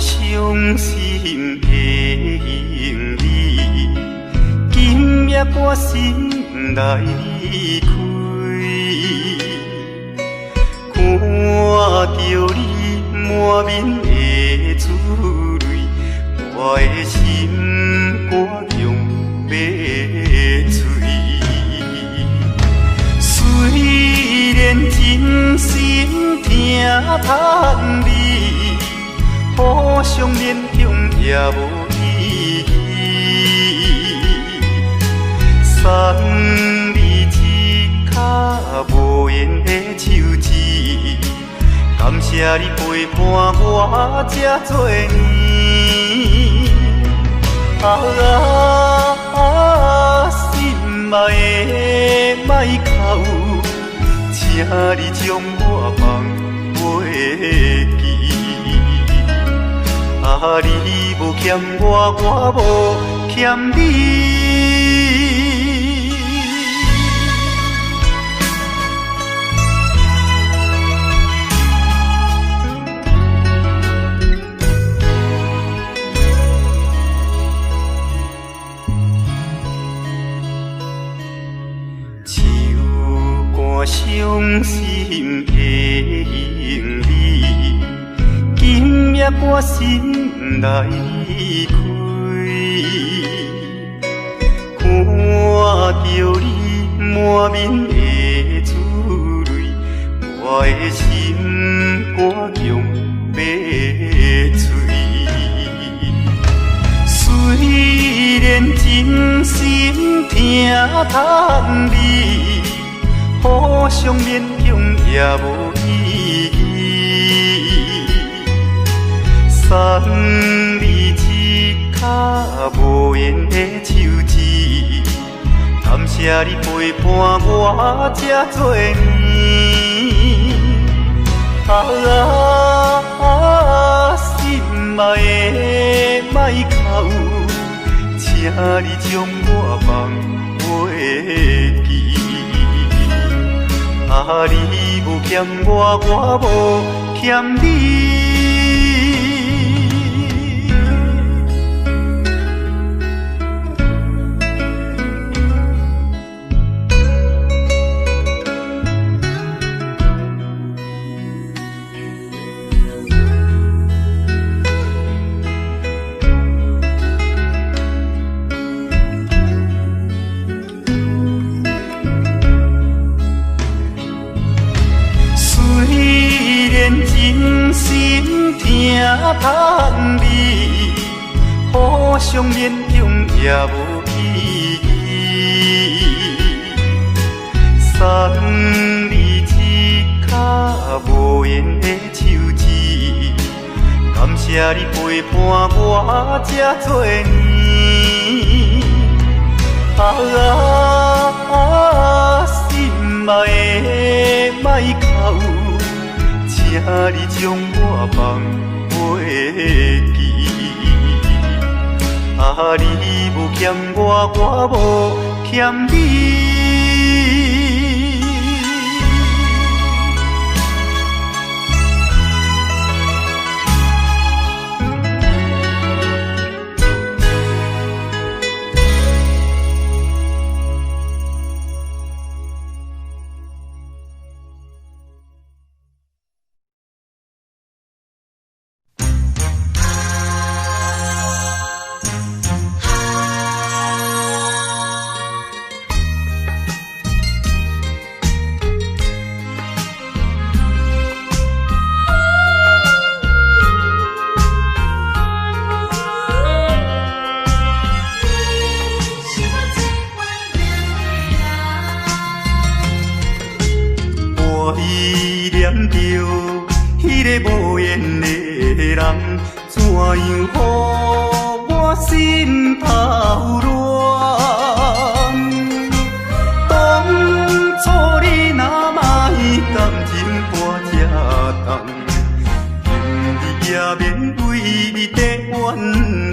伤心的行李，今夜我心来离开。看着你满面的珠泪，我的心肝强要碎。虽然真心疼叹你，互相勉强也无意义。送你一卡无言的手指，感谢你陪伴我这多年。心爱的莫哭，请你将我放袂记。你无欠我，我无欠你。伤心的行李，今夜我心来离开。看着你满面的珠泪，我的心肝强要碎。虽然真心疼叹你，互相勉强也无意义。送你一卡无言的手指，感谢你陪伴我这多年。心爱的莫哭，请你将我放袂记。你无欠我，我无欠你。真心疼叹你，互相勉强也无意义。送你一卡无言的手指，感谢你陪伴我这多年。心爱的莫哭，请你将我放袂记。你无欠我，我无欠你。我依念着迄个无言的人，怎样予我心头乱？当初你若莫感情破这重，今日也免为你在怨叹。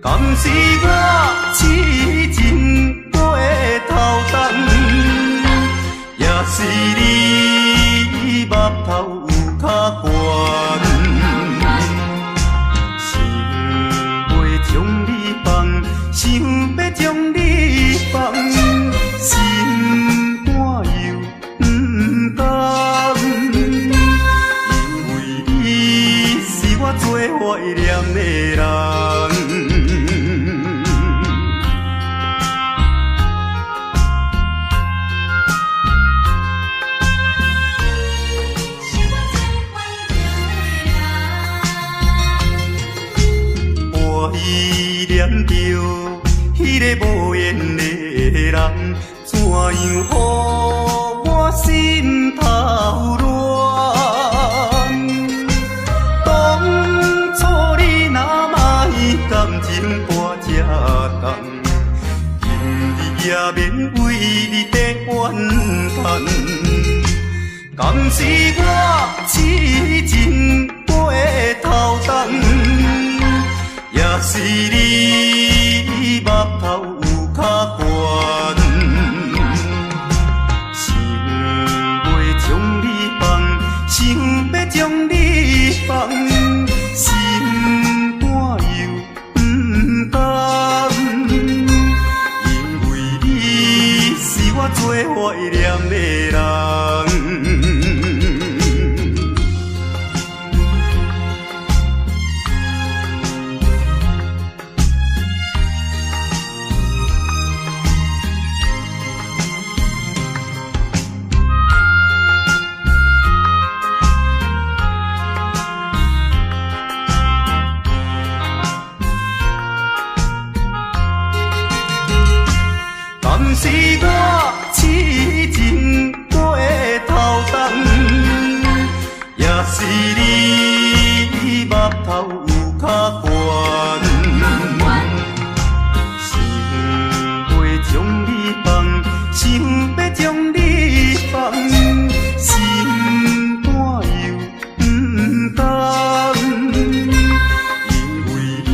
敢是我痴情过头重？也是你目头有较悬，样予我心头乱？当初你若卖感情半只重，今日也免为你在怨叹。敢是我痴情过头重，也是你目头有较悬，想要将你放，想要将你放，心肝又不甘，因为你是我最怀念的人。敢是我痴情过头重，也是你目头有较悬，想要将你放，想要将你放，心肝又不甘，因为你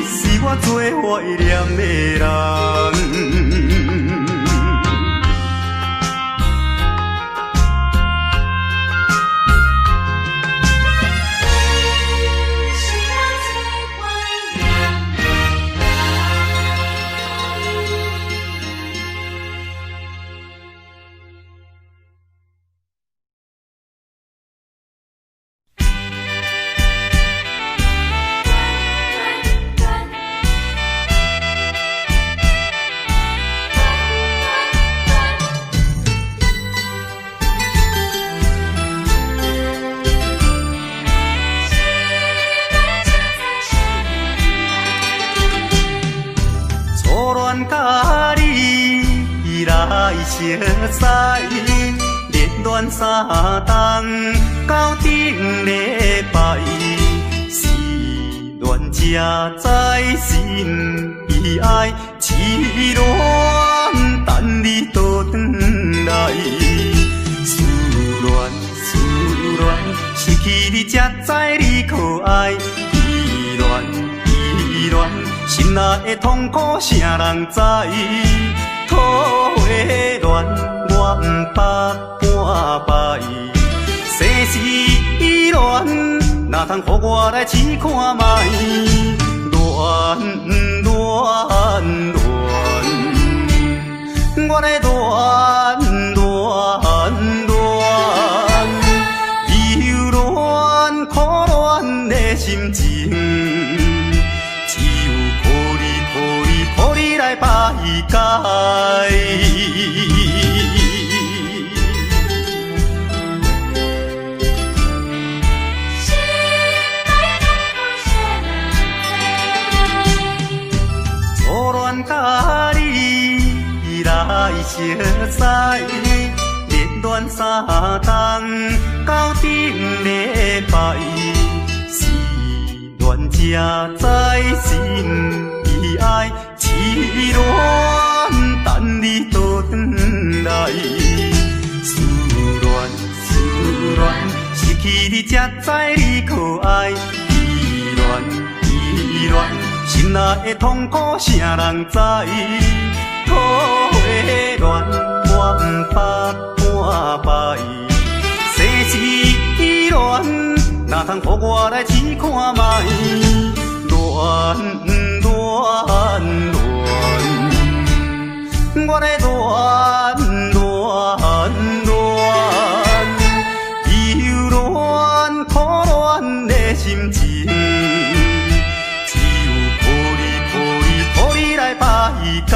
是我最怀念的人。甲你来熟悉，热恋3冬到顶礼拜，是恋才知心悲哀，痴恋等你倒转来，思恋失去你才知你可爱，依恋。心内的痛苦，啥人知？土的恋，我不捌半摆。世事恋，哪通予我来试看卖？恋，我来恋，忧恋苦恋的心情。予你来排解，初恋甲你来熟悉，热恋3冬到顶礼拜，是恋才知心悲哀。痴恋等你倒转来，思恋失去你才知你可爱，依恋心内的痛苦，啥人知？土的恋，我不捌半摆。世事恋，哪通予我来试看卖？恋。我来忧恋苦恋的心情，只有予你来排解。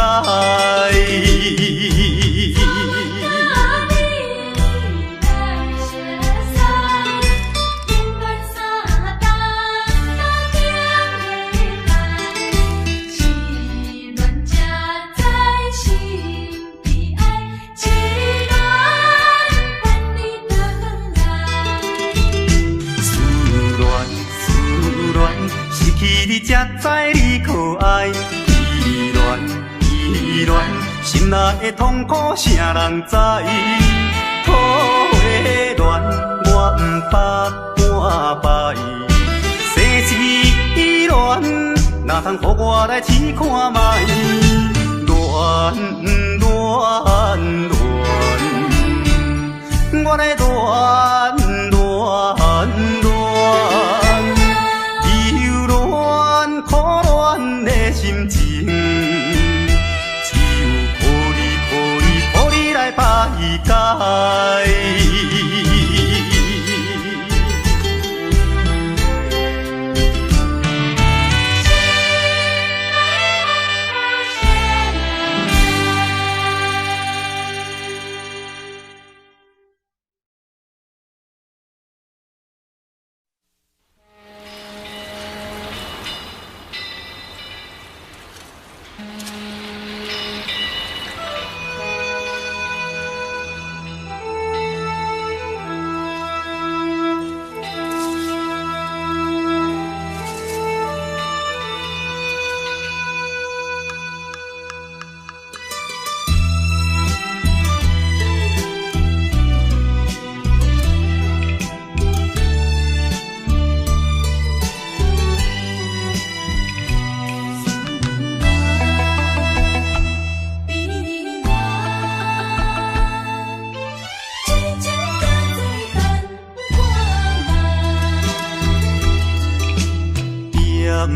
知你可爱，依恋，心内的痛苦啥人知？土的恋，我不捌半摆。生死依恋，哪通予我来试看卖？恋，我来忧恋苦恋的心情，只有靠你来排解。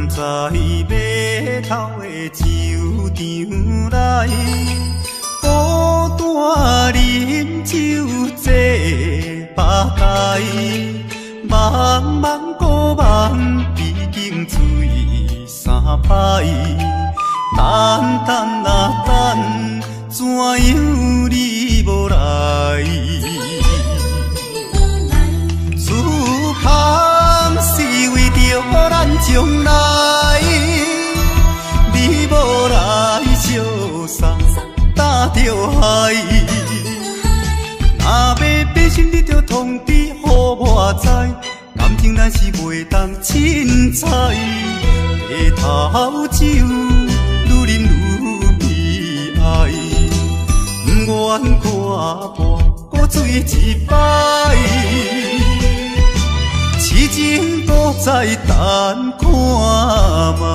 在码头的酒场内，孤单饮酒坐吧台，茫茫孤梦已经醉三摆，等啊等，怎样你无来？此项是为着咱将来，你无来相送，担着害。若要变心，你着通知予我知，感情咱是袂当凊彩。回头酒愈啉愈悲哀，不愿看破搁醉一摆。痴情搁再等看卖。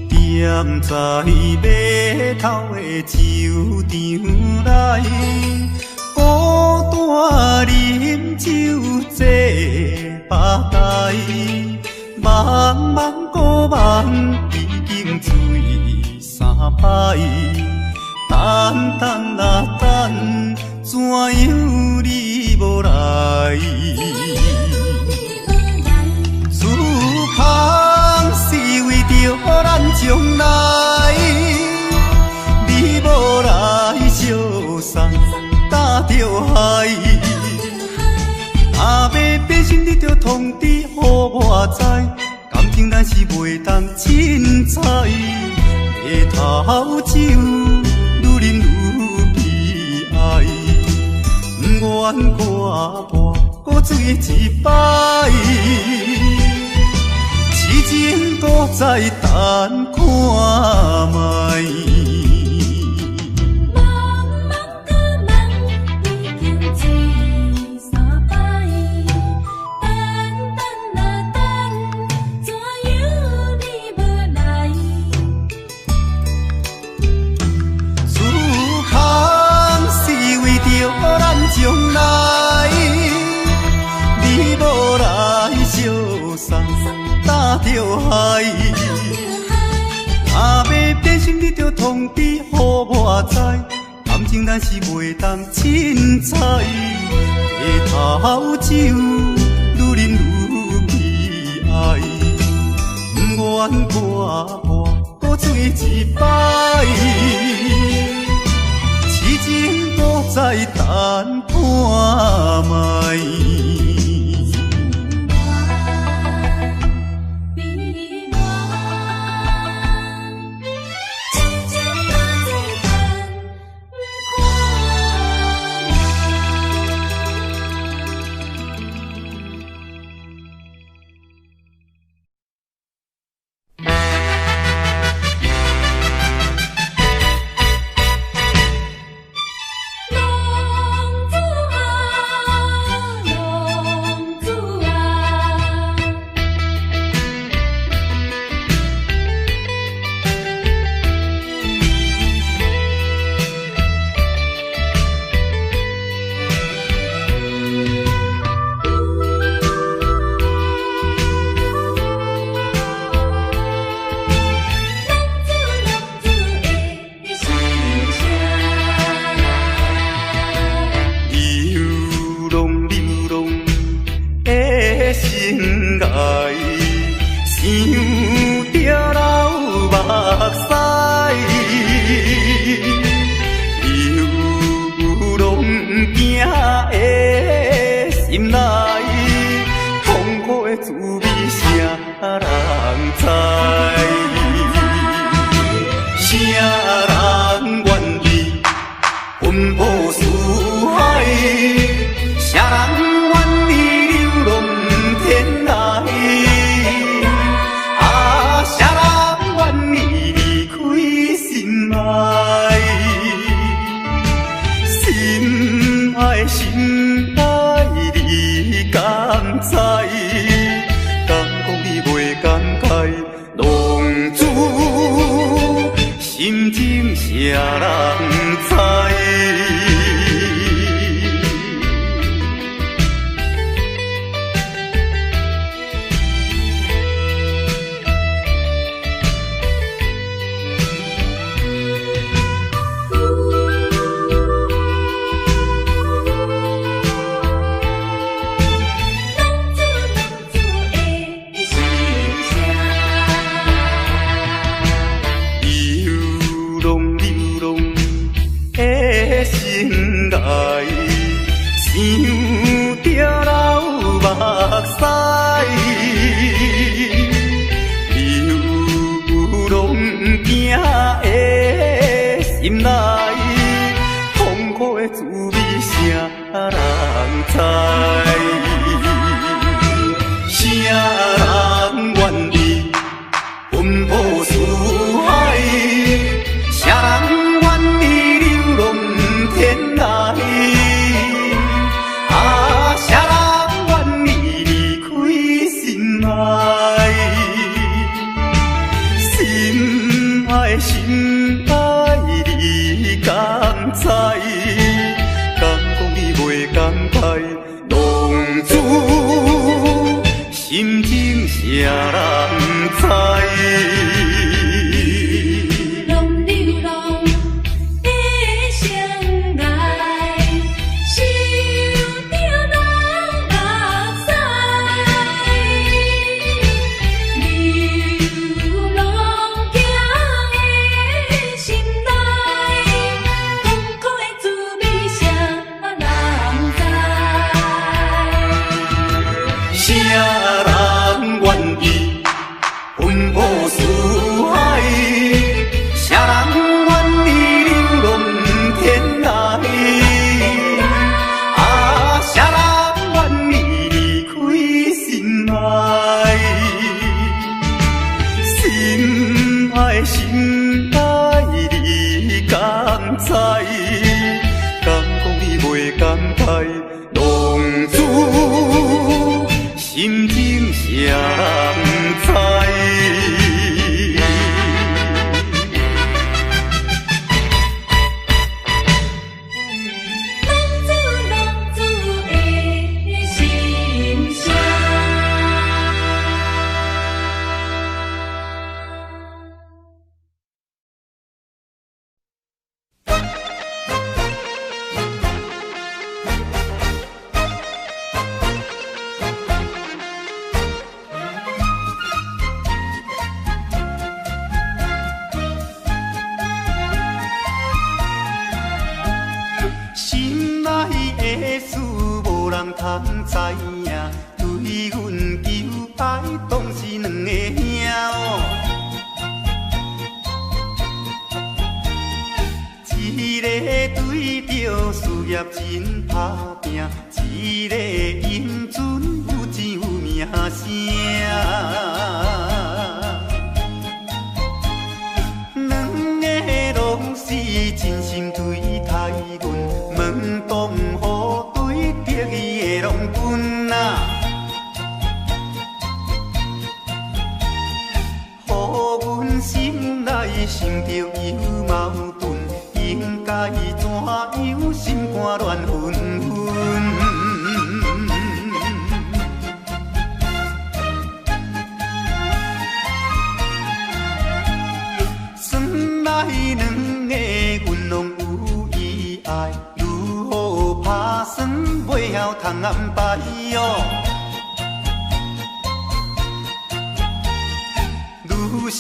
踮在码头的酒场内，孤单饮酒坐吧台，茫茫孤梦已经醉三摆，等啊等，怎样你无来？此项是为着咱将来，你无来相送，担着害。若要变心，你着通知予我知，感情咱是袂当凊彩。回头酒愈啉愈悲哀，不愿看破搁醉一摆。痴情搁再等看卖。将来，你无来相送，担着害。若要变心，你着通知予我知，感情咱是袂当凊彩。回头酒愈啉愈悲哀，不愿看破搁醉一摆。痴情搁再等看卖。心爱，想着流目屎，流浪行的心内，痛苦的滋味谁人知？谁人愿意奔波四海？谁人愿意流浪天涯？啊，谁人愿意离开心爱？心爱心爱，你敢知？敢讲你袂感慨？浪子心情谁人知？心内痛苦的滋味，谁人知？谁人愿意奔波四海？谁人愿意流浪天涯？啊，谁人愿意离开心爱？心爱心爱，你敢知？敢讲你袂感慨？浪子心情谁人知？心爱你敢知？敢讲你袂感慨？浪子心情谁人知？通知影，对阮求爱，当是两个兄哦。一个对着事业真打拼，一个英俊有钱有名声。两个拢是真心对待阮，门当户对，得意的拢分啊。予阮心内想着有矛盾，应该怎样心肝乱纷纷？算来两个阮拢有意爱，如何打算袂晓通安排哟？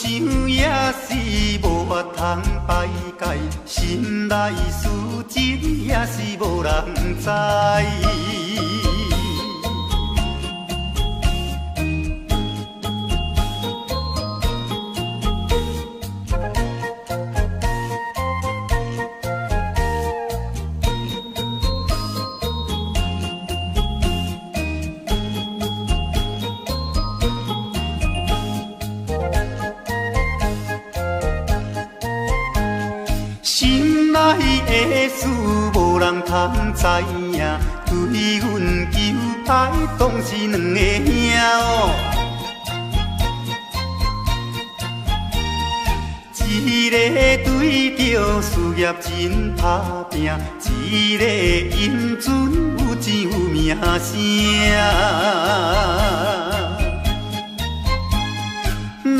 想也是无法通排解，心内事情也是无人知。心内的事无人通知影，对阮求爱当是两个兄哦。一个对着事业真打拼，一个因准有钱有名声。两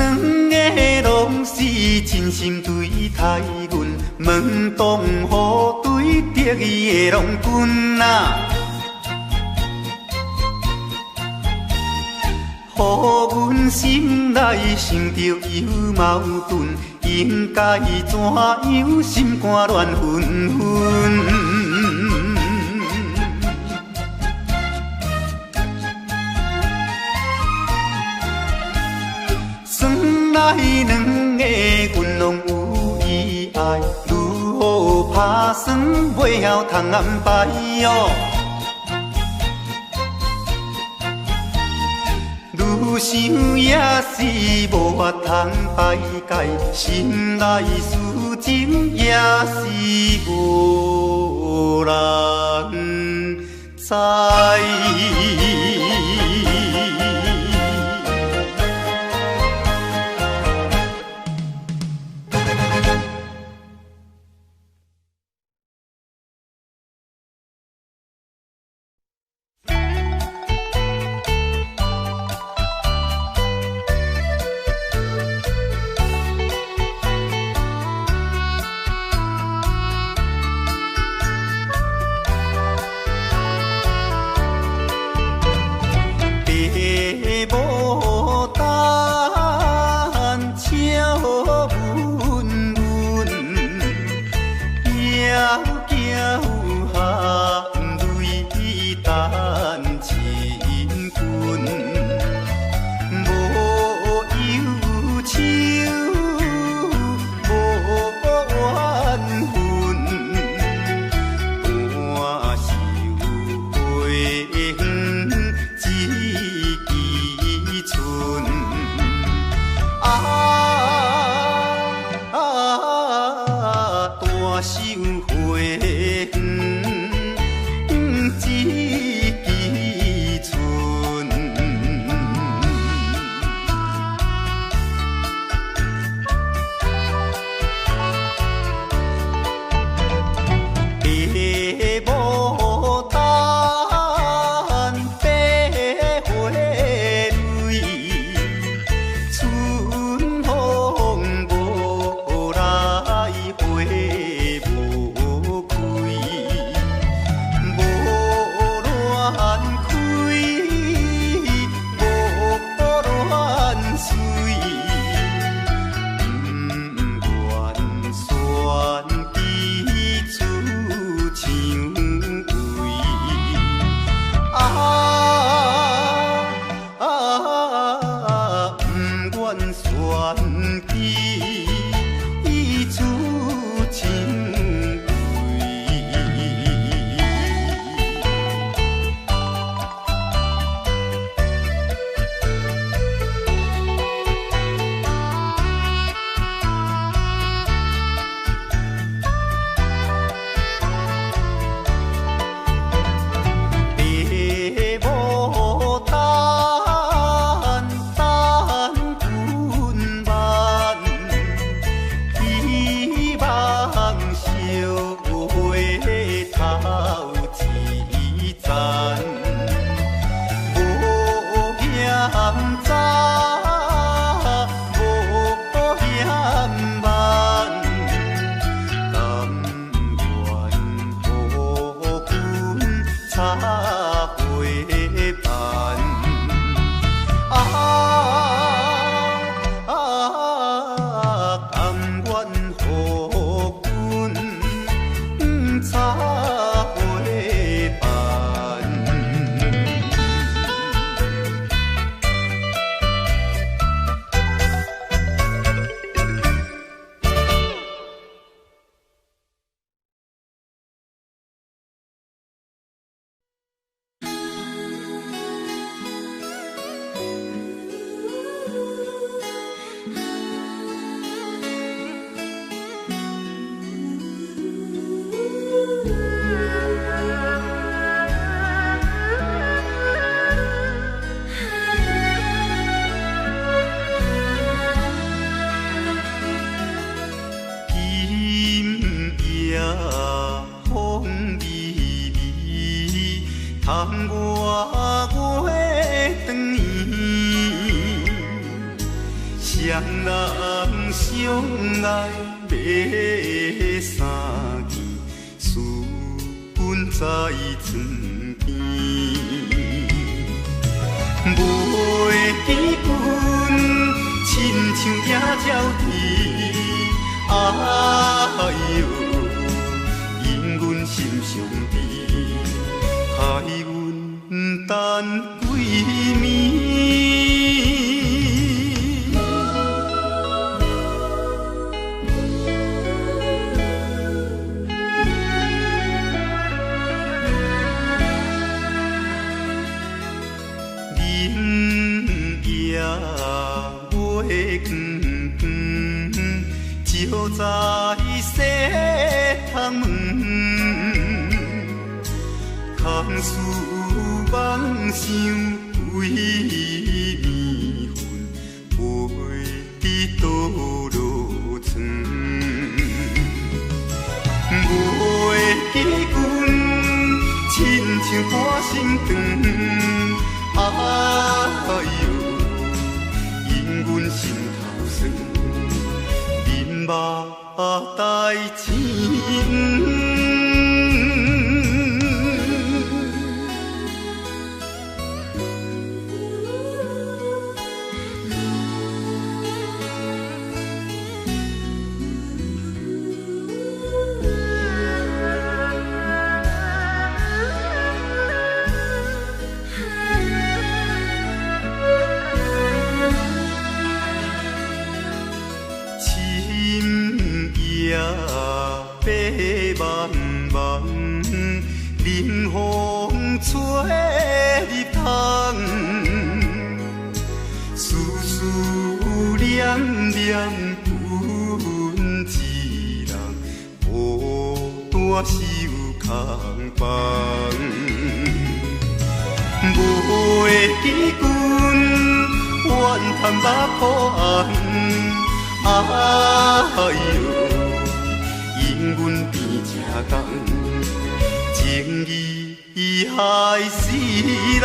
个拢是真心对待阮，门当户对得意的郎君啊，予阮心内想着有矛盾，应该怎样心肝乱纷纷。来两个阮拢有意爱，如何打算袂晓通安排哟？愈想也是无法通排解，心内事情也是无人知。人相爱要三件，私奔在床边，袂记阮亲像野鸟啼，哎哟，因阮心伤悲，害阮等几暝。就在西窗门，空思梦想为暝昏，飞伫倒落床。袂记阮亲像半身长，哎哟，因阮心头酸。目代情，漫漫冷风吹入窗，丝丝凉凉阮一人孤单守空房，袂记阮怨叹目苦红，哎哟。因阮变这工，情义害死人。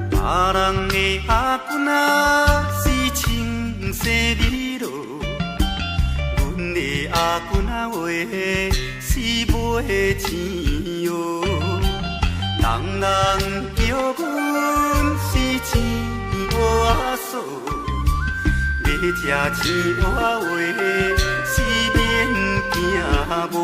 别人的阿姑仔是清洗美罗，阮的阿姑仔话是卖钱哟。人人叫阮是钱外嫂，要吃钱外话是免惊无。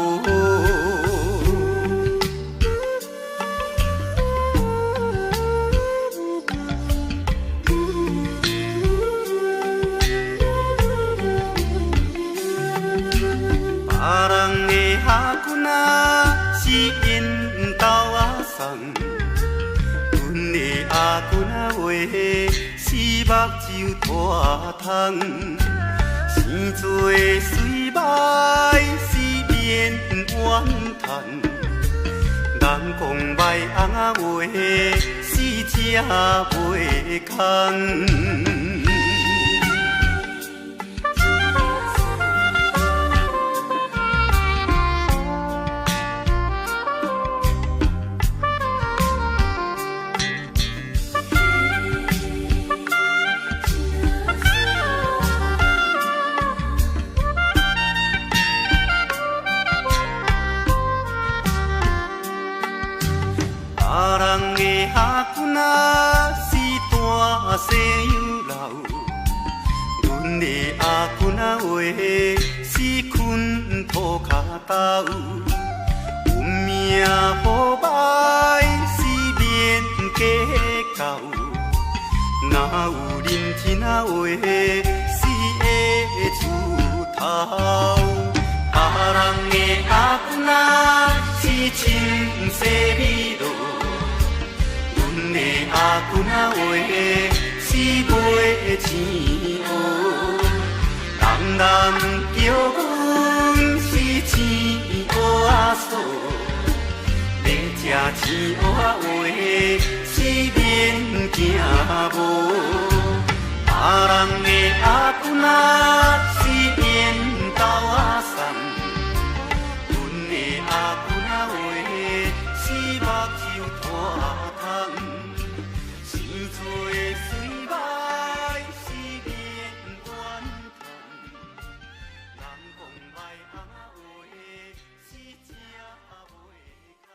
别人的阿姑仔是因兜阿送，阮的阿姑仔话是目睭大窗，生做水歹是免怨叹，人讲歹翁仔话是吃袂空。别人的阿姑仔是大西洋老，死困土脚斗，运命好歹是免计较。若有认天仔话，死会出头。别人的阿姑仔是青色美罗，阮的阿姑仔话是卖钱乌。人人叫阮是钱乌仔嫂，要吃钱乌仔话是免惊无。别人的阿姑仔是缘投仔送，阮的阿姑仔话是目睭拖窗，生做水歹是免怨叹，人讲歹阿话是正袂空。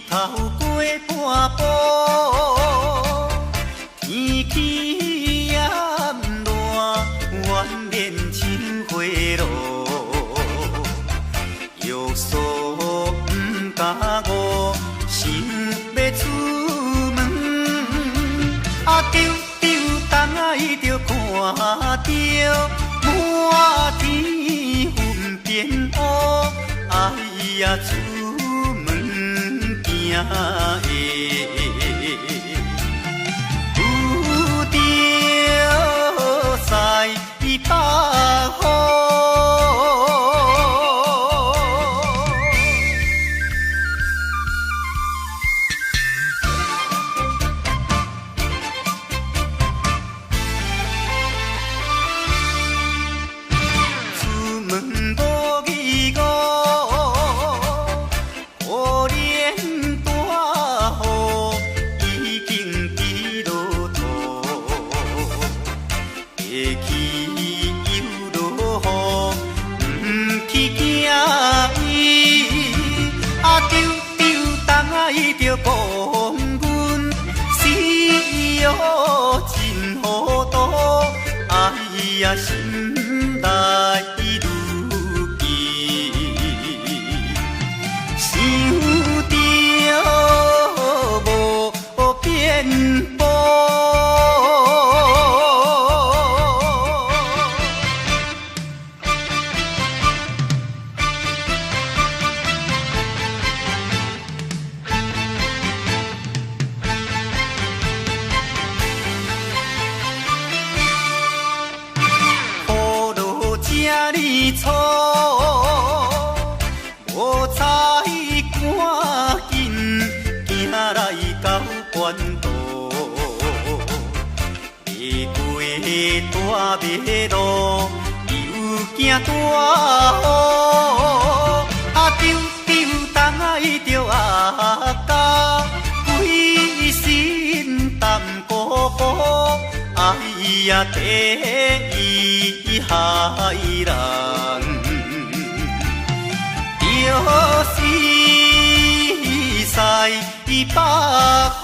头过半步，天气炎热，愿免亲花路。约束不敢误，想要出门，丢东爱着看着满天云变乌，哎呀！有着西北风，出门无义务。着讲阮死哦真糊涂，哎呀心内如记，想着无变步。错，无彩赶紧行来到关渡，迷过大马路，又惊大雨，丢东爱着阿家，规身淡薄薄，哎呀第一害人。就是西北风。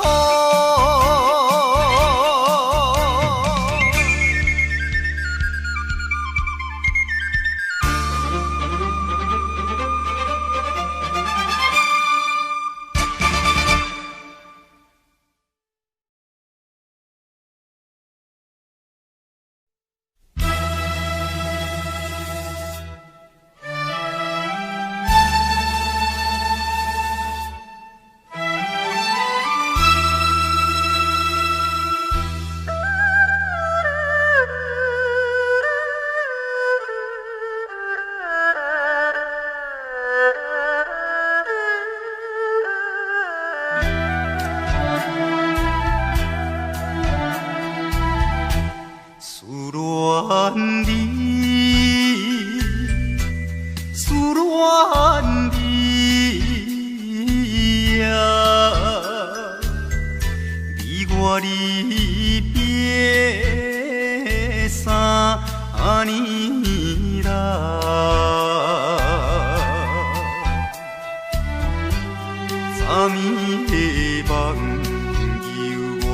离别3年来，昨暝的梦犹原，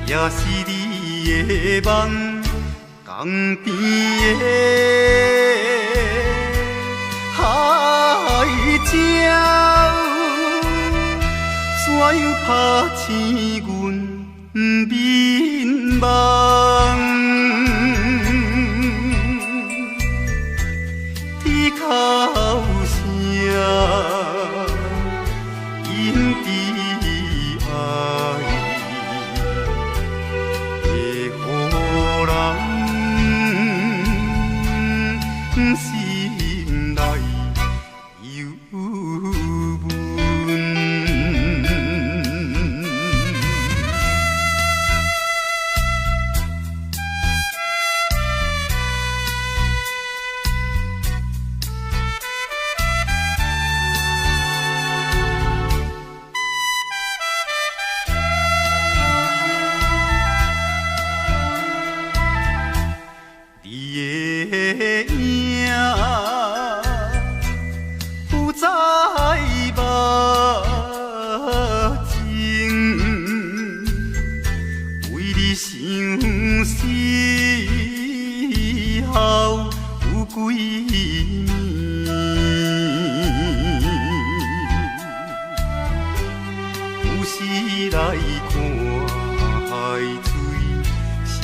也是你的梦，江边的海鸟，怎样拍醒阮眠梦？低哭声，因伫爱会予人心内忧闷。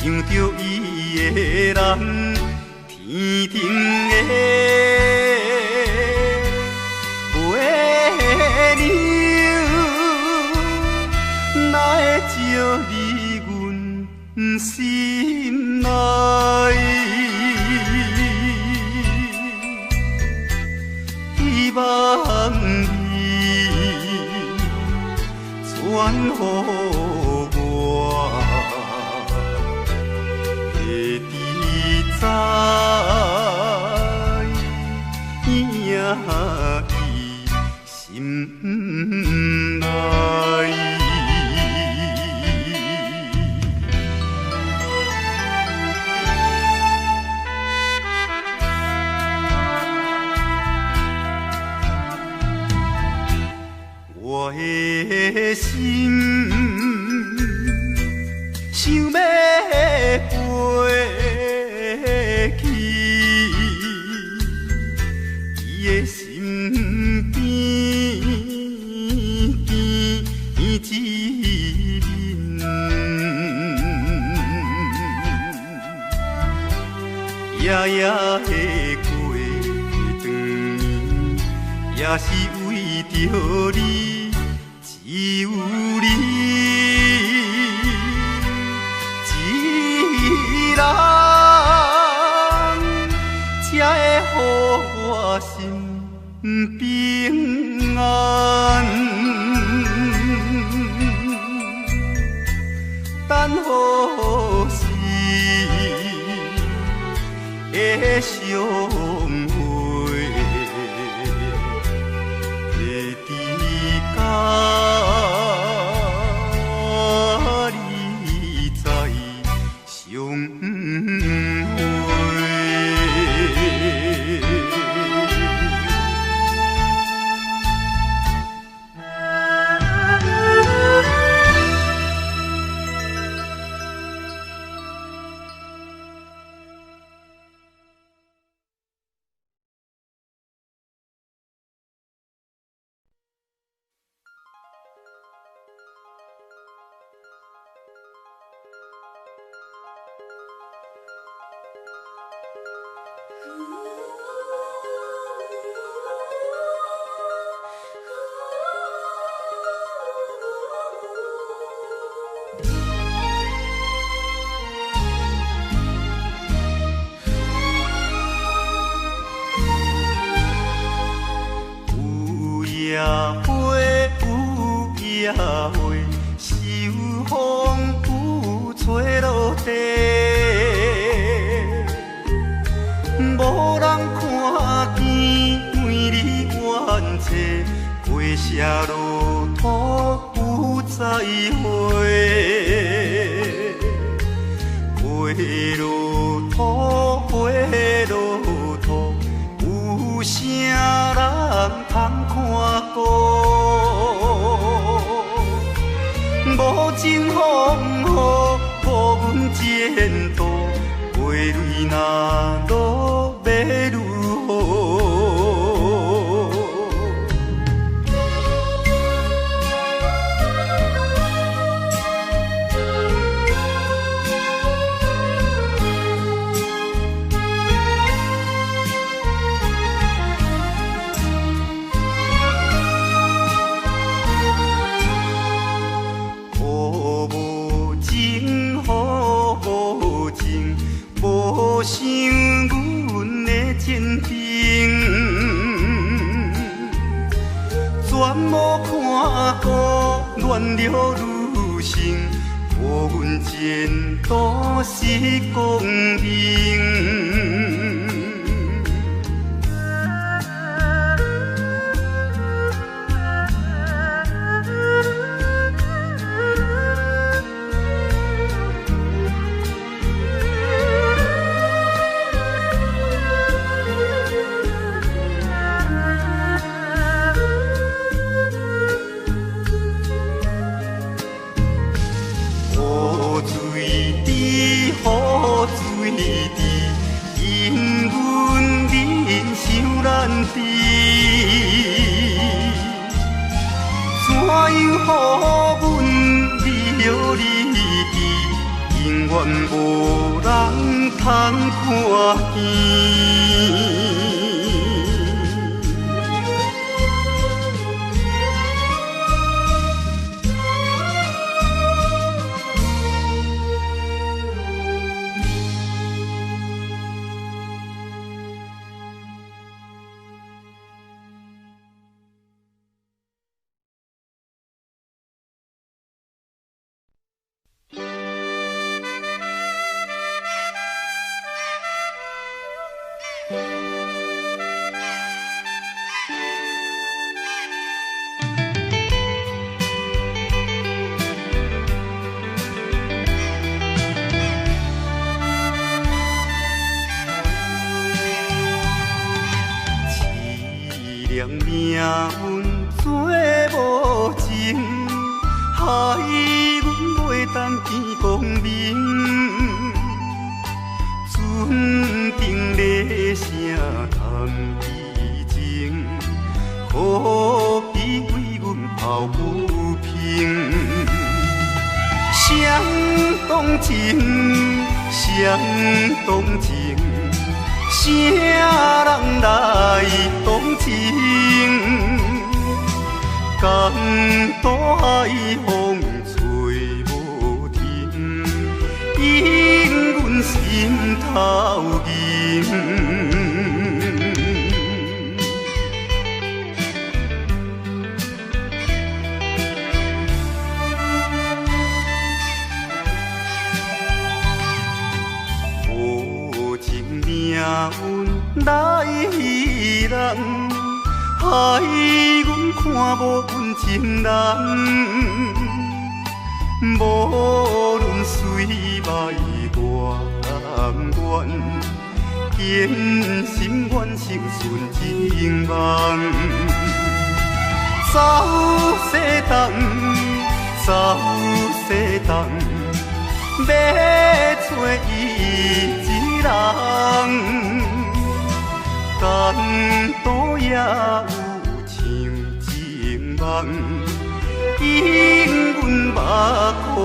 想着伊的人，天顶的月亮，哪会照入阮心内？希望你传予我。在伊心内。我的心想要飞去伊的身边，见一面。夜夜的过长年，也是为着你，只有你。才会予我心平安，等好时的相会，会伫甲你再相会。夜花有夜花，秋风有吹落地，无人看见美丽原册，花谢落土有再会。回路途，回路途，有啥人通看顾？无情风雨，无阮前途，袂泪若落要如何？无想阮的真情，全无看过恋了愈深，无阮前途是光明。雨水滴，因阮人想难知。怎样予阮离了你去，永远无人通看见。命运做无情，害阮袂当见光明。船顶咧声通悲情，可比为阮抱不平。相同情，相同情。啥人来同情？江大海风吹无停，引阮心头凝。命运来戏人，害阮看无阮情人。无论水歹我甘愿，坚心愿成顺情梦。走西东，走西东，要找伊。人，江岛也有像情梦，引阮目眶红。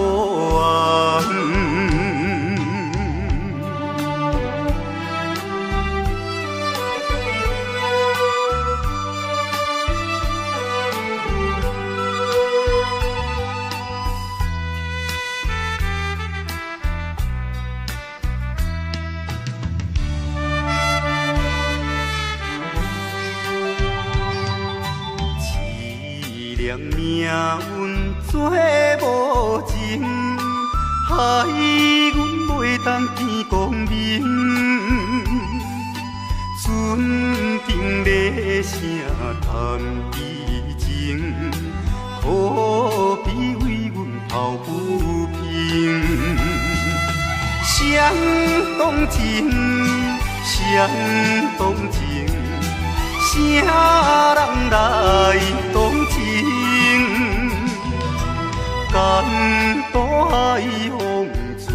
命运做无情，害阮袂当见光明。船顶咧声谈悲情，可比为抱不平。相同情，相同情，啥人来同情？江大海风吹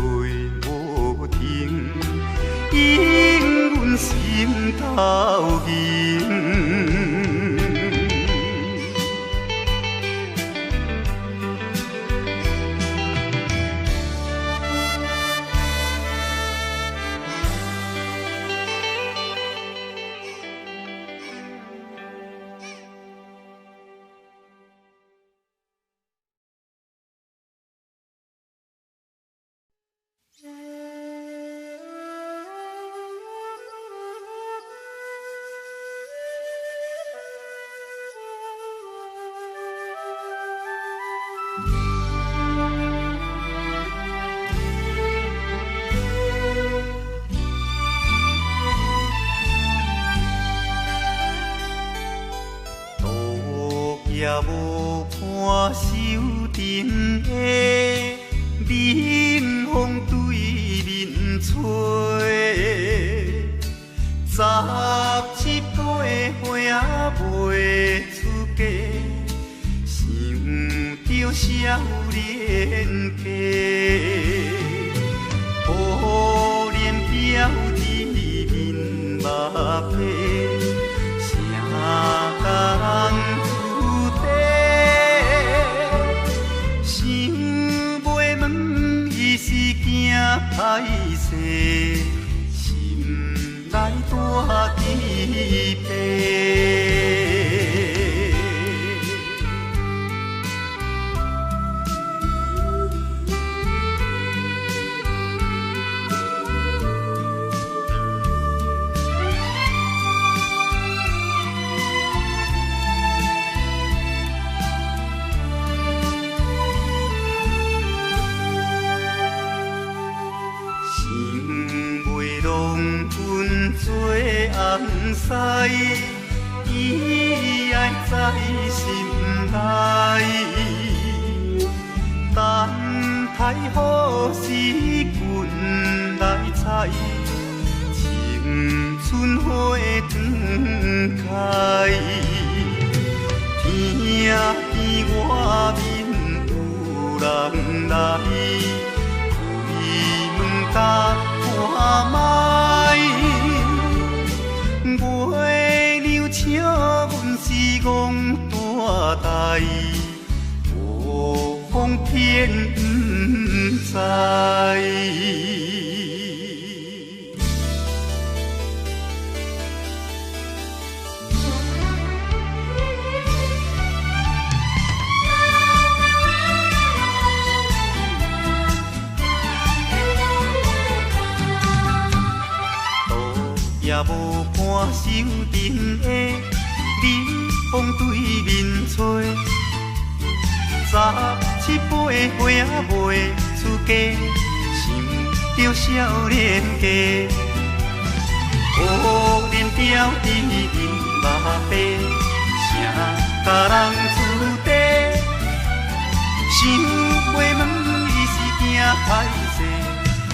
无停，引阮心头凝。也无伴手阵的冷风对面吹，17岁花袂出嫁，想着少年家，可怜表弟面目皮，啥甲人？歹势，心内大疑惑。做红丝，伊爱在心内，等待好时阮来采，青春花长开。听见外面有人来，开门甲看卖。月娘笑阮是戆大代，无风偏不知。也无伴手阵的冷风对面吹，17岁花袂出嫁，想着少年家，可怜表弟面目白，啥甲人厝地，想袂问伊是惊歹势，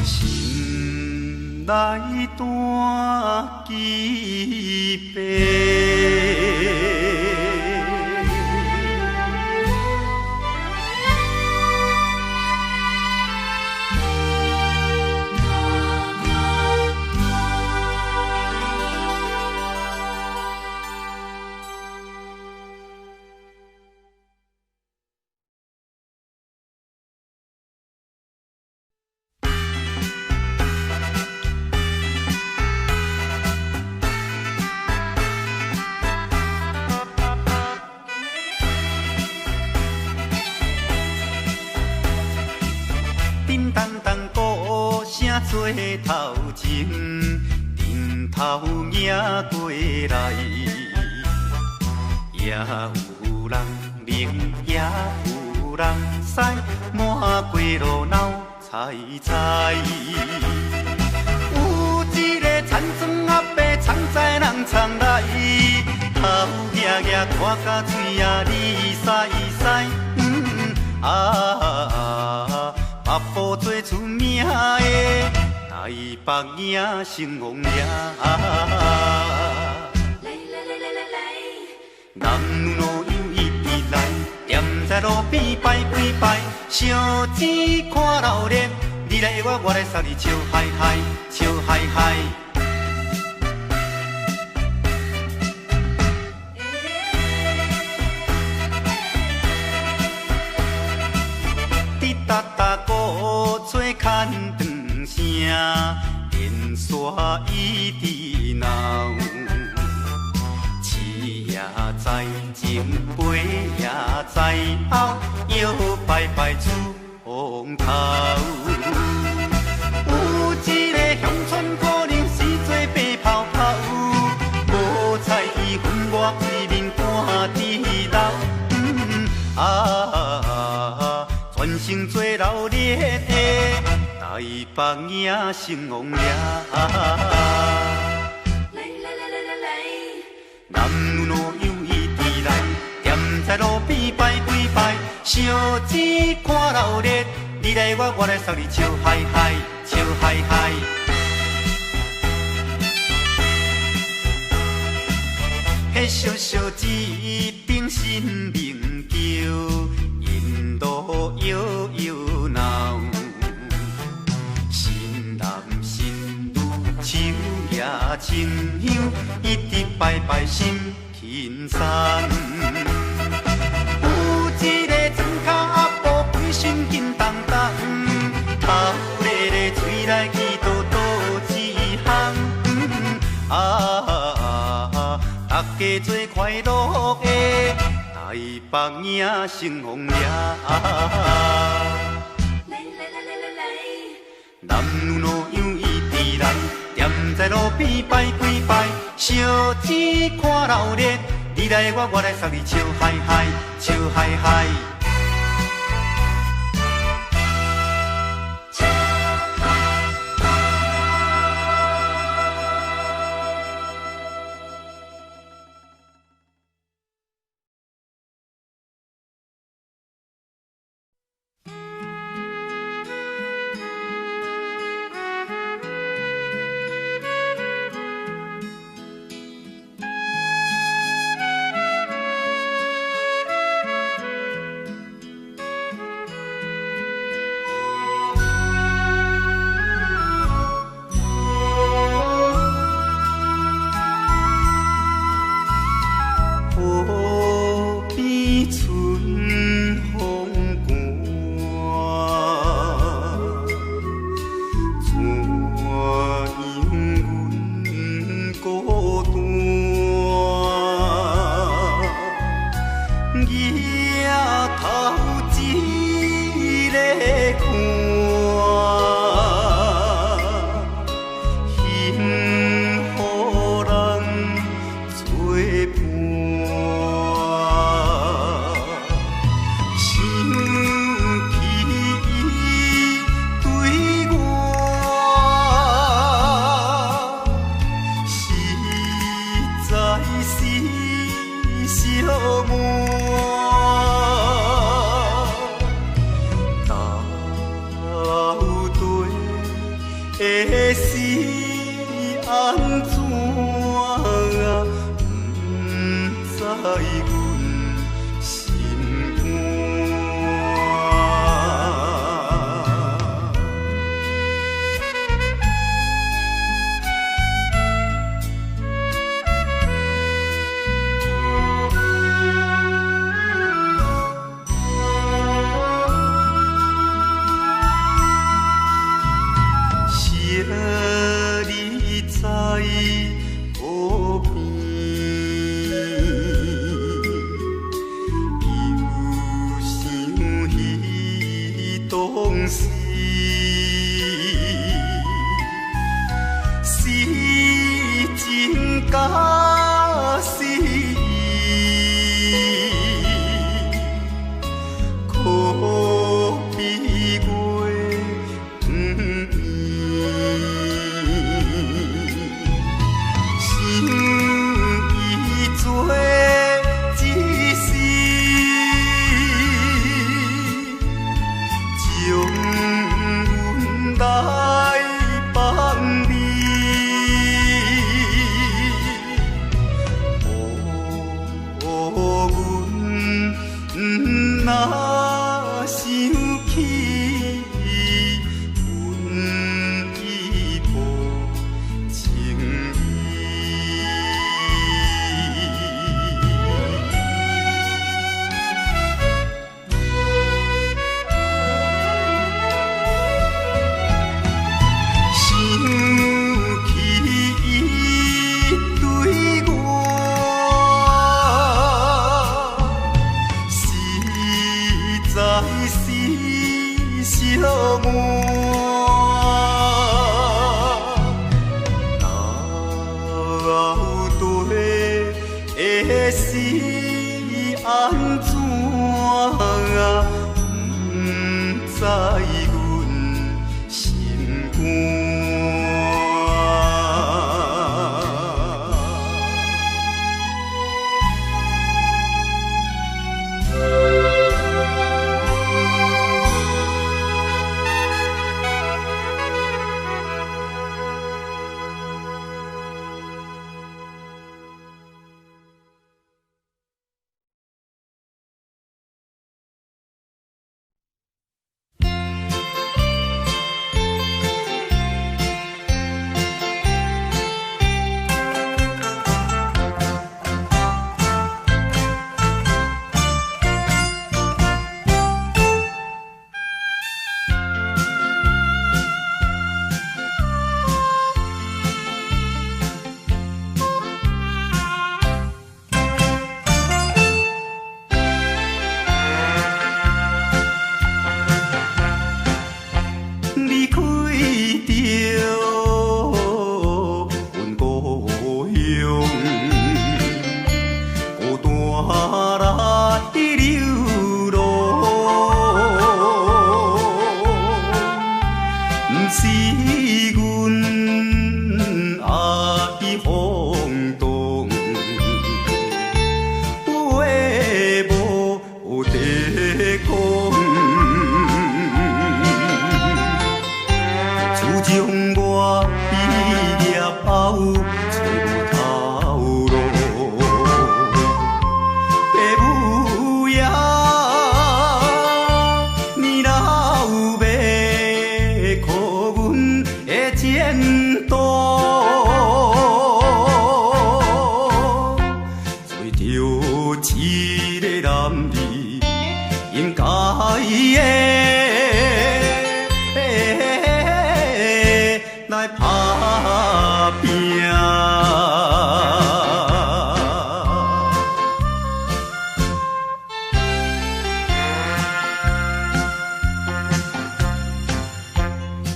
心内大疑惑。叮当当鼓声做头前，阵头迎过来，也有人明，也有人驶，满过路闹猜猜。有一个田庄阿伯藏在人藏来，头额额拖甲嘴啊，哩塞塞，好做出名的台北影成王爷。男女老幼一直来，踮在路边排几排，烧钱看热闹，你来我来送你笑嗨嗨，笑嗨嗨。滴答答鼓吹牵长声，连沙一直闹。也在前，背也在后，摇摆摆出风头。有一个乡村姑娘是做白泡泡，无彩伊分我规面半地老。全身做热烈的台北影成王爷。男女老幼一直来，踮在路边排几排，烧钱看热闹，你来我来送你笑嗨嗨，笑嗨嗨。迄小小一柄新名叫，引路摇摇闹，新男新女手也亲香，一直摆摆心轻松。有一个庄脚阿婆规身紧当当，头咧咧嘴来去倒倒一项。大家做快乐的台北影成王爷。男女老幼一直来，踮在路边排几排，烧钱看热闹，你来我来送你笑嗨嗨，笑嗨嗨。情。是安怎不知阮心肝。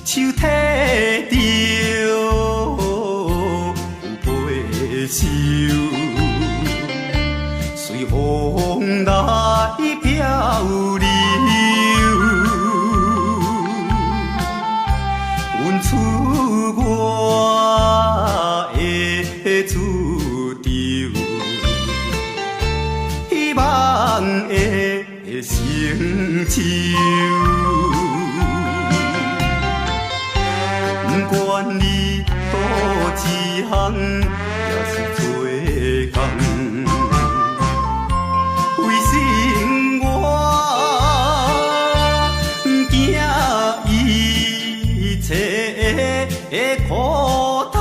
手提着有背手，随风来漂流。阮出我的厝场，希望会成就。不管你倒一项，也是做工。为生活，惊一切的苦叹，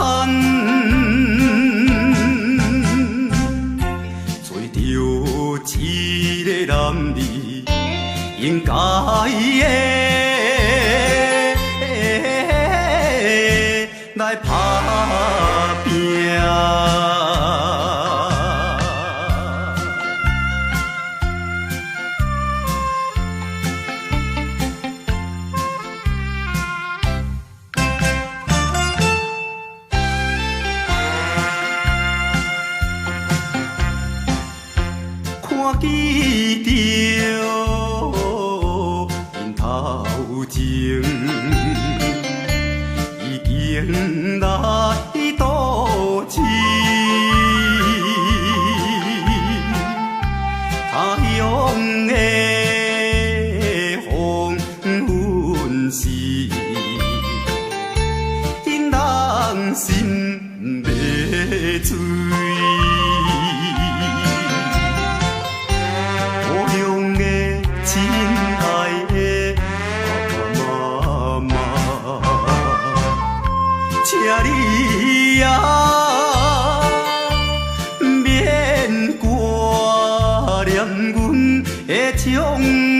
找到一个男儿，应该的。来打拼，看见着因头前。来倒市，他乡的黄昏时，因人心迷醉。故乡的亲爱的爸爸妈妈。请你啊，免挂念阮的情。